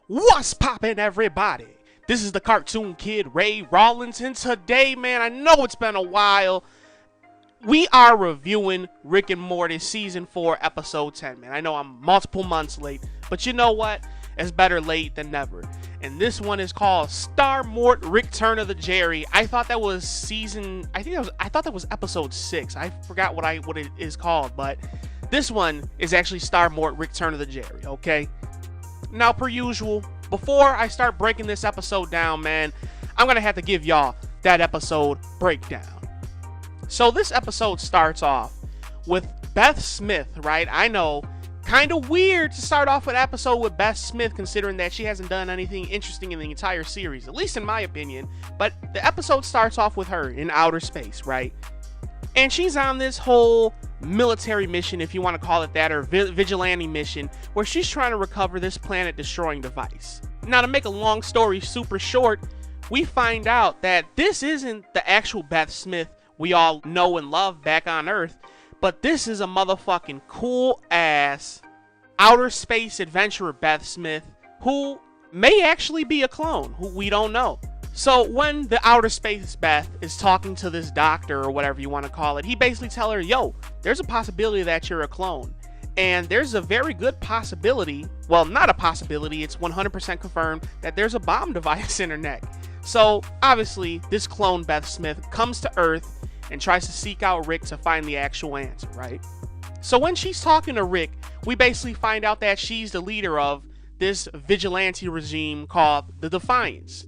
What's poppin', everybody? This is the cartoon kid, Ray Rollins, and today, man, I know it's been a while. We are reviewing Rick and Morty Season 4, Episode 10, man. I know I'm multiple months late, but you know what? It's better late than never. And this one is called Mort Rickturn of the Jerri. I thought that was Episode 6. I forgot what it is called, but this one is actually Mort Rickturn of the Jerri, okay? Now, per usual, before I start breaking this episode down, man, I'm going to have to give y'all that episode breakdown. So this episode starts off with Beth Smith, right? I know, kind of weird to start off an episode with Beth Smith considering that she hasn't done anything interesting in the entire series, at least in my opinion. But the episode starts off with her in outer space, right? And she's on this whole military mission, if you want to call it that, or vigilante mission, where she's trying to recover this planet-destroying device. Now, to make a long story super short, we find out that this isn't the actual Beth Smith we all know and love back on Earth, but this is a motherfucking cool-ass outer space adventurer Beth Smith, who may actually be a clone, who we don't know. So when the outer space Beth is talking to this doctor or whatever you want to call it, he basically tells her, yo, there's a possibility that you're a clone. And there's a very good possibility, well, not a possibility, it's 100% confirmed that there's a bomb device in her neck. So obviously this clone Beth Smith comes to Earth and tries to seek out Rick to find the actual answer, right? So when she's talking to Rick, we basically find out that she's the leader of this vigilante regime called the Defiance.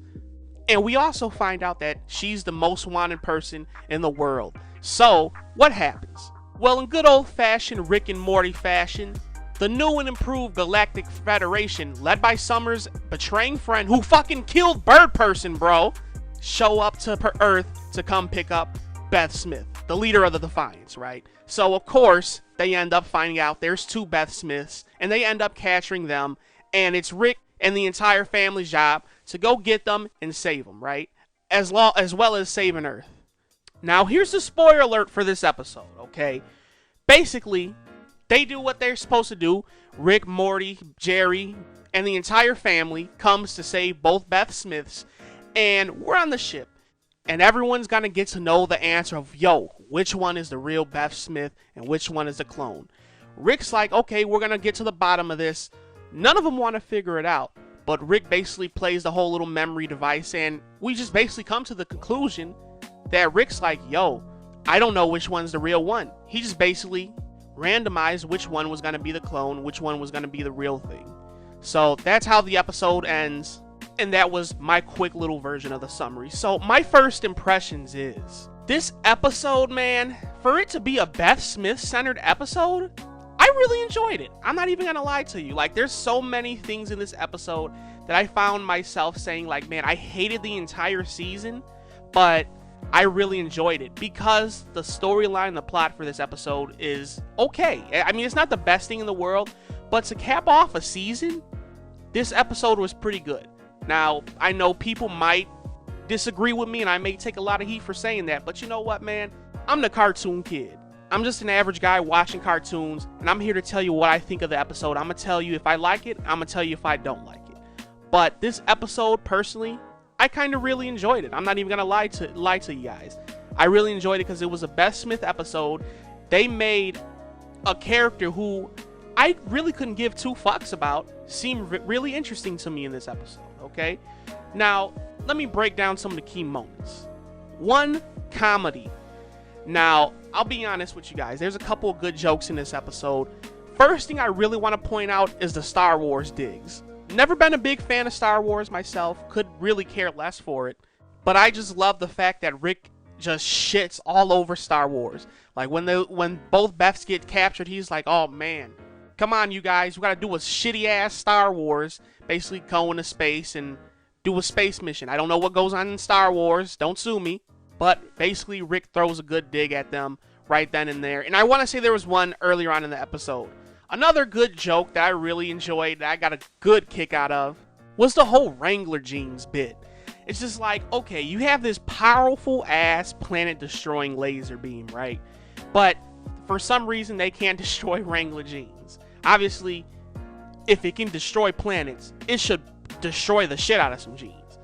And we also find out that she's the most wanted person in the world. So, what happens? Well, in good old-fashioned Rick and Morty fashion, the new and improved Galactic Federation, led by Summer's betraying friend who fucking killed Bird Person, bro, show up to Earth to come pick up Beth Smith, the leader of the Defiance, right? So, of course, they end up finding out there's two Beth Smiths, and they end up capturing them, and it's Rick and the entire family's job to go get them and save them, right? As well as saving Earth. Now, here's the spoiler alert for this episode, okay? Basically, they do what they're supposed to do. Rick, Morty, Jerri, and the entire family comes to save both Beth Smiths, and we're on the ship. And everyone's gonna get to know the answer of, yo, which one is the real Beth Smith and which one is the clone. Rick's like, okay, we're gonna get to the bottom of this. None of them want to figure it out, but Rick basically plays the whole little memory device, and we just basically come to the conclusion that Rick's like, yo, I don't know which one's the real one. He just basically randomized which one was going to be the clone, which one was going to be the real thing. So that's how the episode ends, and that was my quick little version of the summary. So my first impressions is, this episode, man, for it to be a Beth Smith-centered episode, I really enjoyed it. I'm not even gonna lie to you. Like, there's so many things in this episode that I found myself saying, like, man, I hated the entire season, but I really enjoyed it because the storyline, the plot for this episode is okay. I mean, it's not the best thing in the world, but to cap off a season, this episode was pretty good. Now, I know people might disagree with me, and I may take a lot of heat for saying that, but you know what, man? I'm the cartoon kid. I'm just an average guy watching cartoons, and I'm here to tell you what I think of the episode. I'm going to tell you if I like it, I'm going to tell you if I don't like it. But this episode, personally, I kind of really enjoyed it. I'm not even going to lie to you guys. I really enjoyed it because it was a Beth Smith episode. They made a character who I really couldn't give two fucks about seem really interesting to me in this episode, okay? Now, let me break down some of the key moments. 1, comedy. Now, I'll be honest with you guys. There's a couple of good jokes in this episode. First thing I really want to point out is the Star Wars digs. Never been a big fan of Star Wars myself. Could really care less for it. But I just love the fact that Rick just shits all over Star Wars. Like, when both Beths get captured, he's like, oh, man. Come on, you guys. We got to do a shitty-ass Star Wars. Basically go into space and do a space mission. I don't know what goes on in Star Wars. Don't sue me. But basically, Rick throws a good dig at them right then and there. And I want to say there was one earlier on in the episode. Another good joke that I really enjoyed, that I got a good kick out of, was the whole Wrangler jeans bit. It's just like, okay, you have this powerful-ass planet-destroying laser beam, right? But for some reason, they can't destroy Wrangler jeans. Obviously, if it can destroy planets, it should destroy the shit out of some genes.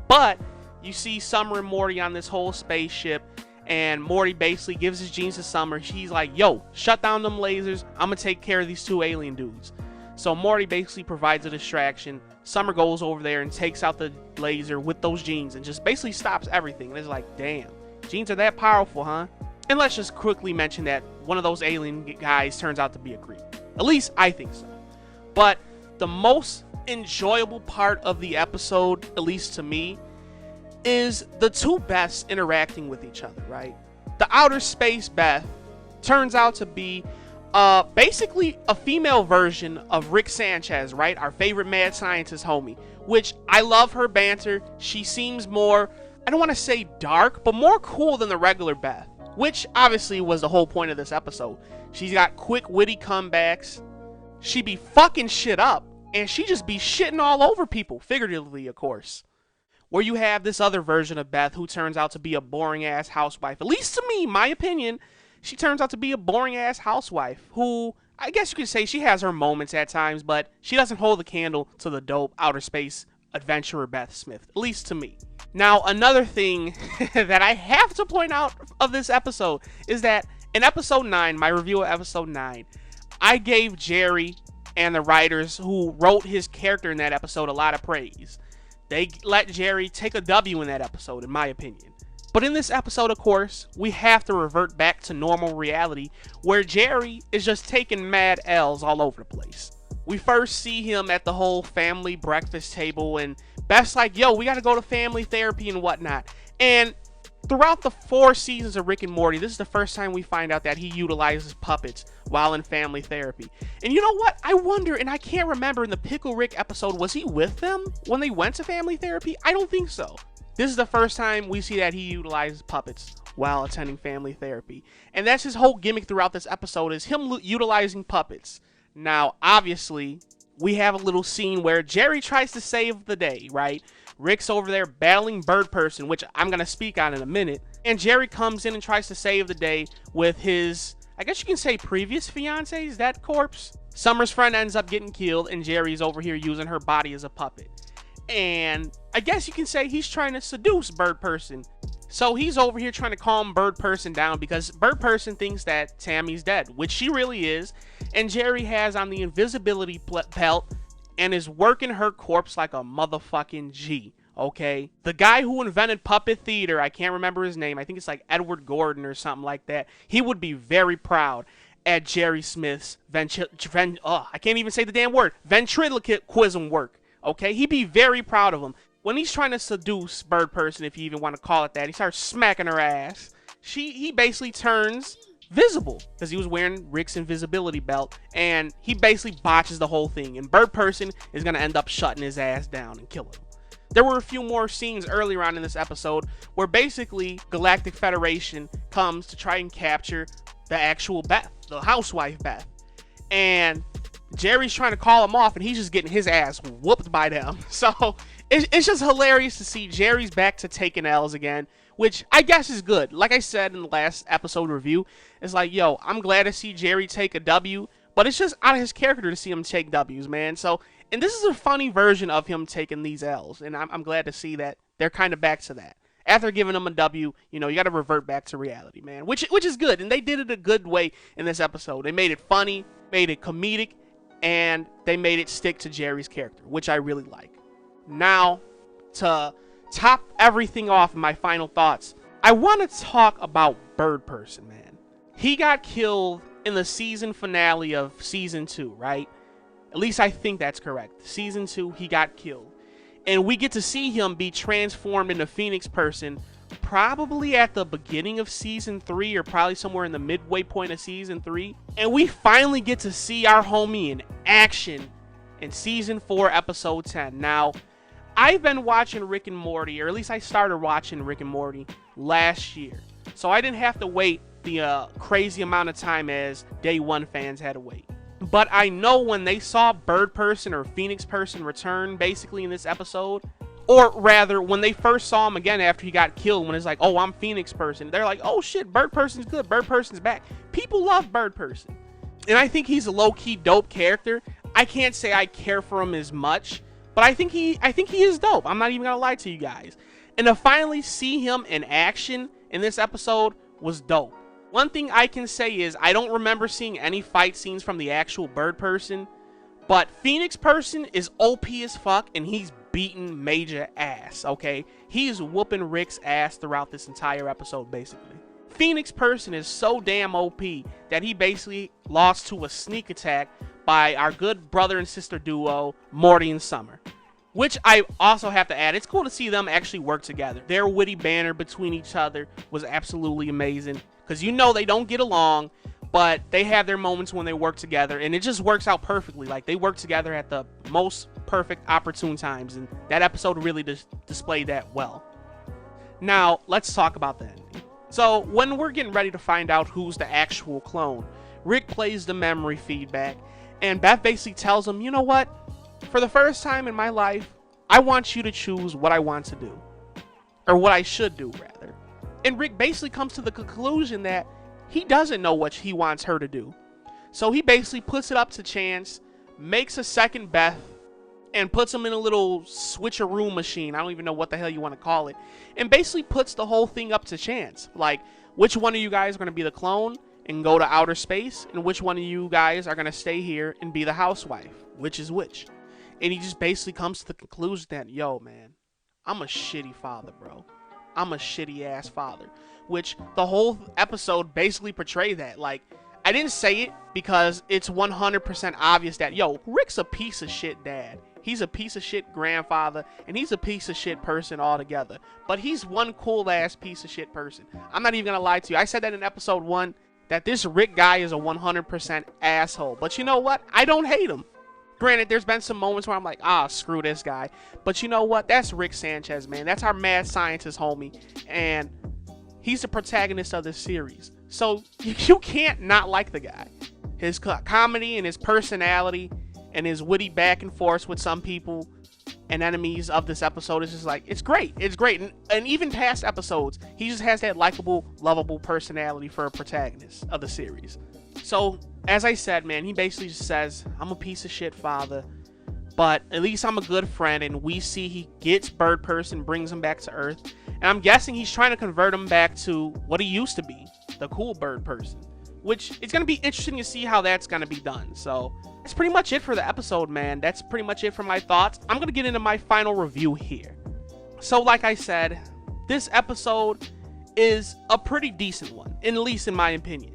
But you see Summer and Morty on this whole spaceship, and Morty basically gives his genes to Summer. She's like, yo, shut down them lasers. I'm going to take care of these 2 alien dudes. So Morty basically provides a distraction. Summer goes over there and takes out the laser with those genes and just basically stops everything. And it's like, damn, genes are that powerful, huh? And let's just quickly mention that one of those alien guys turns out to be a creep. At least I think so. But the most enjoyable part of the episode, at least to me, is the 2 Beths interacting with each other, right? The outer space Beth turns out to be basically a female version of Rick Sanchez, right? Our favorite mad scientist homie, which I love her banter. She seems more, I don't want to say dark, but more cool than the regular Beth, which obviously was the whole point of this episode. She's got quick, witty comebacks. She be fucking shit up, and she just be shitting all over people, figuratively, of course. Where you have this other version of Beth who turns out to be a boring-ass housewife. At least to me, my opinion, she turns out to be a boring-ass housewife who, I guess you could say she has her moments at times, but she doesn't hold the candle to the dope outer space adventurer Beth Smith, at least to me. Now, another thing that I have to point out of this episode is that in episode 9, my review of episode 9, I gave Jerri and the writers who wrote his character in that episode a lot of praise. They let Jerri take a W in that episode, in my opinion. But in this episode, of course, we have to revert back to normal reality, where Jerri is just taking mad L's all over the place. We first see him at the whole family breakfast table, and Beth's like, yo, we gotta go to family therapy and whatnot. And throughout the 4 seasons of Rick and Morty, this is the first time we find out that he utilizes puppets while in family therapy. And you know what? I wonder, and I can't remember, in the Pickle Rick episode, was he with them when they went to family therapy? I don't think so. This is the first time we see that he utilizes puppets while attending family therapy. And that's his whole gimmick throughout this episode, is him utilizing puppets. Now, obviously, we have a little scene where Jerri tries to save the day, right? Rick's over there battling Bird Person, which I'm going to speak on in a minute. And Jerri comes in and tries to save the day with his, I guess you can say, previous fiancé. Is that corpse? Summer's friend ends up getting killed, and Jerri's over here using her body as a puppet. And I guess you can say he's trying to seduce Bird Person. So he's over here trying to calm Bird Person down because Bird Person thinks that Tammy's dead, which she really is. And Jerri has on the invisibility belt and is working her corpse like a motherfucking G, okay? The guy who invented puppet theater, I can't remember his name, I think it's like Edward Gordon or something like that. He would be very proud at Jerri Smith's I can't even say the damn word, ventriloquism work, okay? He'd be very proud of him. When he's trying to seduce Bird Person, if you even want to call it that, he starts smacking her ass. He basically turns visible because he was wearing Rick's invisibility belt, and he basically botches the whole thing, and Bird Person is going to end up shutting his ass down and killing him. There were a few more scenes earlier on in this episode where basically Galactic Federation comes to try and capture the actual Beth, the housewife Beth, and Jerry's trying to call him off, and he's just getting his ass whooped by them. So it's just hilarious to see Jerry's back to taking L's again, which I guess is good. Like I said in the last episode review, it's like, yo, I'm glad to see Jerri take a W, but it's just out of his character to see him take W's, man. So, and this is a funny version of him taking these L's, and I'm glad to see that they're kind of back to that. After giving him a W, you know, you got to revert back to reality, man, which is good, and they did it a good way in this episode. They made it funny, made it comedic, and they made it stick to Jerry's character, which I really like. Now, to top everything off in my final thoughts, I want to talk about Bird Person, man. He got killed in the season finale of season 2, right? At least I think that's correct. Season 2, he got killed. And we get to see him be transformed into Phoenix Person probably at the beginning of season 3 or probably somewhere in the midway point of season 3. And we finally get to see our homie in action in season 4, episode 10. Now, I've been watching Rick and Morty, or at least I started watching Rick and Morty last year. So I didn't have to wait the crazy amount of time as Day 1 fans had to wait. But I know when they saw Bird Person or Phoenix Person return basically in this episode, or rather when they first saw him again after he got killed, when it's like, oh, I'm Phoenix Person, they're like, oh shit, Bird Person's good, Bird Person's back. People love Bird Person. And I think he's a low-key dope character. I can't say I care for him as much, But I think he is dope. I'm not even gonna lie to you guys. And to finally see him in action in this episode was dope. One thing I can say is I don't remember seeing any fight scenes from the actual bird person, but Phoenix person is OP as fuck, and he's beating major ass, okay? He's whooping Rick's ass throughout this entire episode, basically. Phoenix person is so damn OP that he basically lost to a sneak attack by our good brother and sister duo, Morty and Summer. Which I also have to add, it's cool to see them actually work together. Their witty banter between each other was absolutely amazing. Because you know they don't get along, but they have their moments when they work together, and it just works out perfectly. Like, they work together at the most perfect opportune times, and that episode really displayed that well. Now, let's talk about the ending. So, when we're getting ready to find out who's the actual clone, Rick plays the memory feedback, and Beth basically tells him, you know what? For the first time in my life, I want you to choose what I want to do. Or what I should do, rather. And Rick basically comes to the conclusion that he doesn't know what he wants her to do. So he basically puts it up to chance, makes a second Beth, and puts him in a little switcheroo machine. I don't even know what the hell you want to call it. And basically puts the whole thing up to chance. Like, which one of you guys are going to be the clone and go to outer space? And which one of you guys are going to stay here and be the housewife? Which is which? And he just basically comes to the conclusion that, yo, man, I'm a shitty father, bro. I'm a shitty ass father. Which the whole episode basically portrayed that. Like, I didn't say it because it's 100% obvious that, yo, Rick's a piece of shit dad. He's a piece of shit grandfather, and he's a piece of shit person altogether. But he's one cool ass piece of shit person. I'm not even gonna lie to you. I said that in episode 1, that this Rick guy is a 100% asshole. But you know what? I don't hate him. Granted, there's been some moments where I'm like, screw this guy. But you know what? That's Rick Sanchez, man. That's our mad scientist homie. And he's the protagonist of this series. So you can't not like the guy. His comedy and his personality and his witty back and forth with some people and enemies of this episode is just like, it's great. It's great. And even past episodes, he just has that likable, lovable personality for a protagonist of the series. So, as I said, man, he basically just says, I'm a piece of shit father, but at least I'm a good friend, and we see he gets Bird Person, brings him back to Earth, and I'm guessing he's trying to convert him back to what he used to be, the cool Bird Person, which it's going to be interesting to see how that's going to be done. So, that's pretty much it for the episode, man. That's pretty much it for my thoughts. I'm going to get into my final review here. So, like I said, this episode is a pretty decent one, at least in my opinion.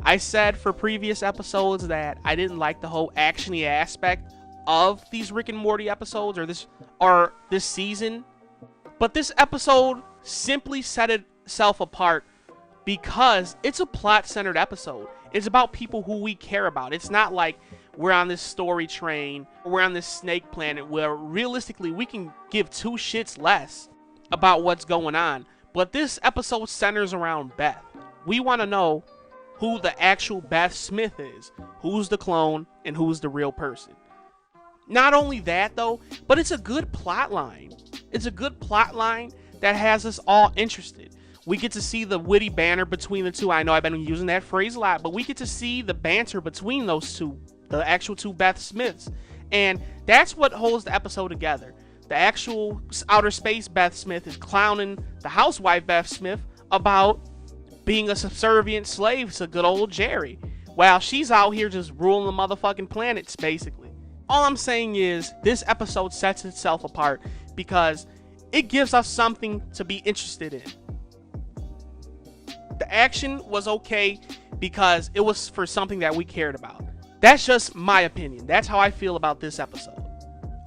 I said for previous episodes that I didn't like the whole action-y aspect of these Rick and Morty episodes or this season, but this episode simply set itself apart because it's a plot-centered episode. It's about people who we care about. It's not like we're on this story train or we're on this snake planet where realistically we can give two shits less about what's going on. But this episode centers around Beth. We want to know who the actual Beth Smith is, who's the clone, and who's the real person. Not only that, though, but it's a good plot line. It's a good plot line that has us all interested. We get to see the witty banter between the two. I know I've been using that phrase a lot, but we get to see the banter between those two, the actual two Beth Smiths. And that's what holds the episode together. The actual outer space Beth Smith is clowning the housewife Beth Smith about being a subservient slave to good old Jerri, while she's out here just ruling the motherfucking planets, basically. All I'm saying is, this episode sets itself apart because it gives us something to be interested in. The action was okay because it was for something that we cared about. That's just my opinion. That's how I feel about this episode.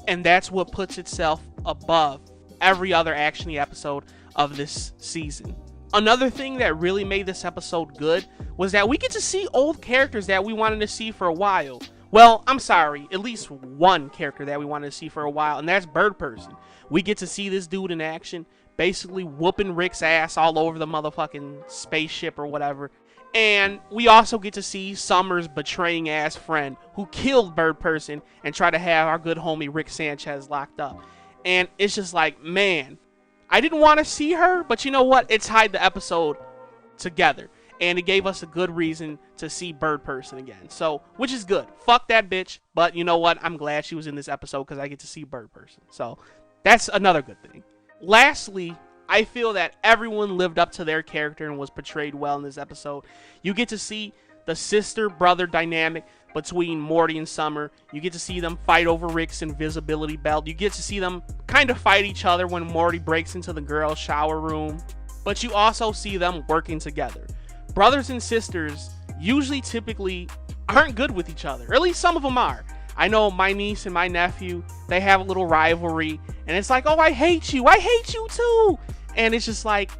And that's what puts itself above every other action-y episode of this season. Another thing that really made this episode good was that we get to see old characters that we wanted to see for a while. Well, I'm sorry, at least one character that we wanted to see for a while, and that's Bird Person. We get to see this dude in action, basically whooping Rick's ass all over the motherfucking spaceship or whatever. And we also get to see Summer's betraying ass friend who killed Bird Person and tried to have our good homie Rick Sanchez locked up. And it's just like, man, I didn't want to see her, but you know what? It tied the episode together. and it gave us a good reason to see Bird Person again. So, which is good. Fuck that bitch. But you know what? I'm glad she was in this episode because I get to see Bird Person. So, that's another good thing. Lastly, I feel that everyone lived up to their character and was portrayed well in this episode. You get to see the sister-brother dynamic between Morty and Summer. You get to see them fight over Rick's invisibility belt. You get to see them kind of fight each other when Morty breaks into the girls' shower room. But you also see them working together. Brothers and sisters usually typically aren't good with each other, or at least some of them are. I know my niece and my nephew, they have a little rivalry, and it's like, oh, I hate you too. And it's just like,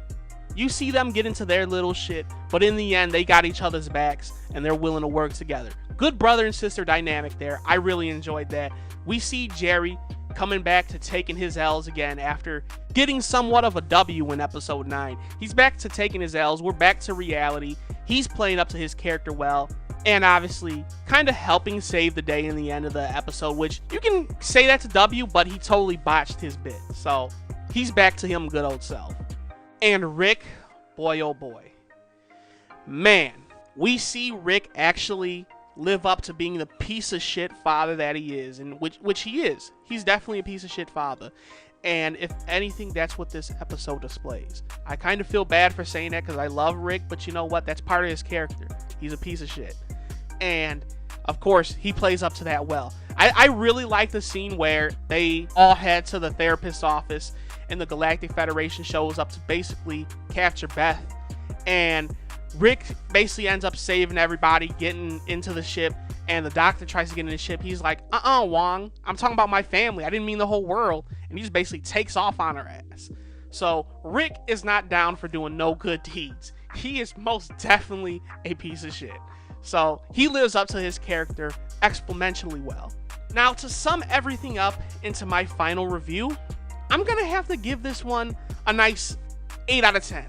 you see them get into their little shit, but in the end, they got each other's backs, and they're willing to work together. Good brother and sister dynamic there. I really enjoyed that. We see Jerri coming back to taking his L's again after getting somewhat of a W in episode 9. He's back to taking his L's. We're back to reality. He's playing up to his character well, and obviously kind of helping save the day in the end of the episode, which you can say that's a W, but he totally botched his bit. So he's back to him good old self. And Rick, boy oh boy. Man, we see Rick actually live up to being the piece of shit father that he is, and which he is. He's definitely a piece of shit father. And if anything, that's what this episode displays. I kind of feel bad for saying that because I love Rick, but you know what? That's part of his character. He's a piece of shit. And of course, he plays up to that well. I really like the scene where they all head to the therapist's office and the Galactic Federation shows up to basically capture Beth. And Rick basically ends up saving everybody, getting into the ship, and the doctor tries to get in the ship. He's like, Wong, I'm talking about my family. I didn't mean the whole world. And he just basically takes off on her ass. So Rick is not down for doing no good deeds. He is most definitely a piece of shit. So he lives up to his character exponentially well. Now, to sum everything up into my final review, I'm going to have to give this one a nice 8 out of 10.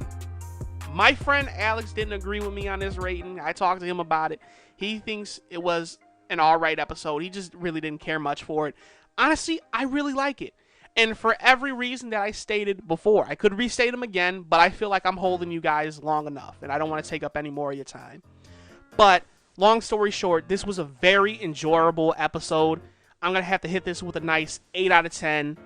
My friend Alex didn't agree with me on this rating. I talked to him about it. He thinks it was an alright episode. He just really didn't care much for it. Honestly, I really like it. And for every reason that I stated before, I could restate them again, but I feel like I'm holding you guys long enough, and I don't want to take up any more of your time. But long story short, this was a very enjoyable episode. I'm going to have to hit this with a nice 8 out of 10.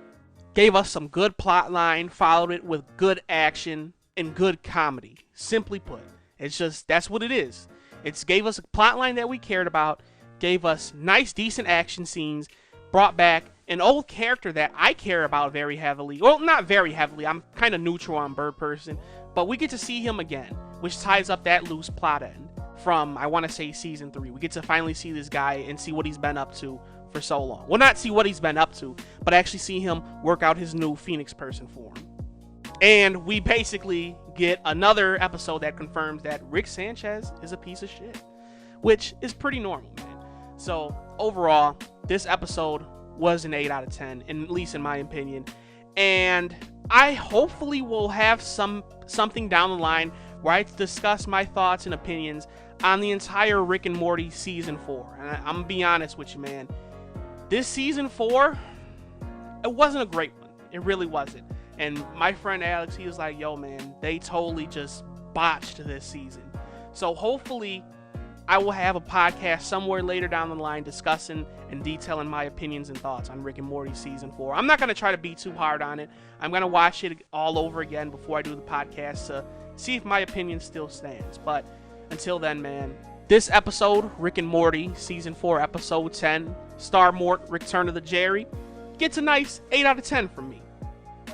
Gave us some good plot line, followed it with good action and good comedy. Simply put, it's just, that's what it is. It gave us a plot line that we cared about, gave us nice, decent action scenes, brought back an old character that I care about very heavily. Well, not very heavily. I'm kind of neutral on Bird Person, but we get to see him again, which ties up that loose plot end from, I want to say, season 3. We get to finally see this guy and see what he's been up to for so long. Well, not see what he's been up to, but actually see him work out his new Phoenix person form. And we basically get another episode that confirms that Rick Sanchez is a piece of shit, which is pretty normal, man. So overall, this episode was an 8 out of 10, at least in my opinion. And I hopefully will have something down the line where I discuss my thoughts and opinions on the entire Rick and Morty season 4. And I'm gonna be honest with you, man. This season 4, it wasn't a great one. It really wasn't. And my friend Alex, he was like, yo, man, they totally just botched this season. So hopefully I will have a podcast somewhere later down the line discussing and detailing my opinions and thoughts on Rick and Morty season 4. I'm not going to try to be too hard on it. I'm going to watch it all over again before I do the podcast to see if my opinion still stands. But until then, man, this episode, Rick and Morty season 4, episode 10, star Mort Rickturn of the Jerri, gets a nice 8 out of 10 from me.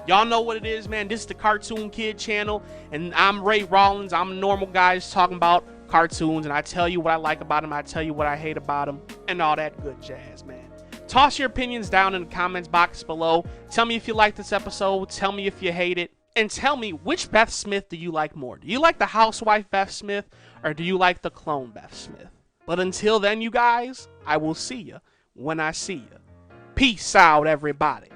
Y'all know what it is, man. This is the Cartoon Kid channel, and I'm Ray Rollins. I'm a normal guy just talking about cartoons, and I tell you what I like about them, I tell you what I hate about them, and all that good jazz, man. Toss your opinions down in the comments box below. Tell me if you like this episode. Tell me if you hate it. And tell me, which Beth Smith do you like more? Do you like the housewife Beth Smith, or do you like the clone Beth Smith? But until then, you guys, I will see you when I see you. Peace out, everybody.